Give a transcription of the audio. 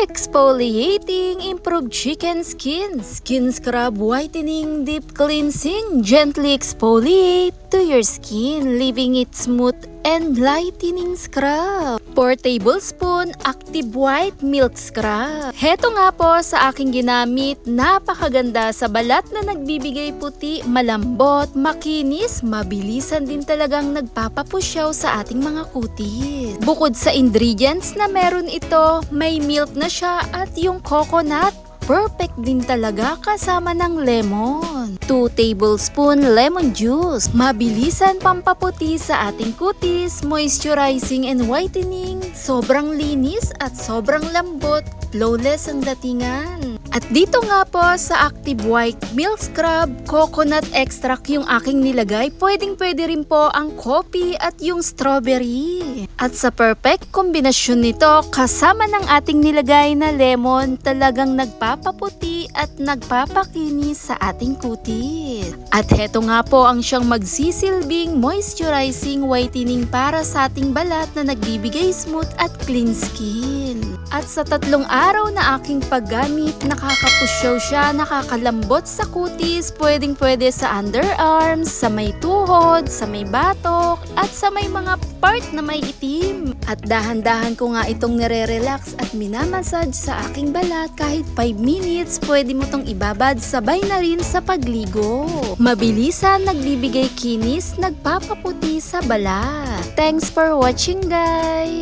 Exfoliating Improved Chicken Skin Scrub Whitening Deep Cleansing gently exfoliate to your skin, leaving it smooth and lightening scrub. 4 tablespoon Active White Milk Scrub. Heto nga po sa aking ginamit, napakaganda sa balat na nagbibigay puti, malambot, makinis, mabilisan din talagang nagpapapusyaw sa ating mga kutis. Bukod sa ingredients na meron ito, may milk na siya at yung coconut. Perfect din talaga kasama ng lemon. 2 tablespoon lemon juice. Mabilisan pampaputi sa ating kutis, moisturizing and whitening. Sobrang linis at sobrang lambot. Flawless ang datingan. At dito nga po sa Active White Milk Scrub, coconut extract yung aking nilagay. Pwedeng-pwede rin po ang coffee at yung strawberry. At sa perfect kombinasyon nito, kasama ng ating nilagay na lemon, talagang nagpapaputi at nagpapakinis sa ating kutis. At heto nga po ang siyang magsisilbing moisturizing whitening para sa ating balat na nagbibigay smooth at clean skin. At sa 3 araw na aking paggamit, nakakapusyaw siya, nakakalambot sa kutis, pwedeng-pwede sa underarms, sa may tuhod, sa may batok, at sa may mga part na may itim. At dahan-dahan ko nga itong nire-relax at minamassage sa aking balat kahit 5 minutes, pwede mo tong ibabad sabay na rin sa pagligo. Mabilisan, nagbibigay kinis, nagpapaputi sa balat. Thanks for watching, guys!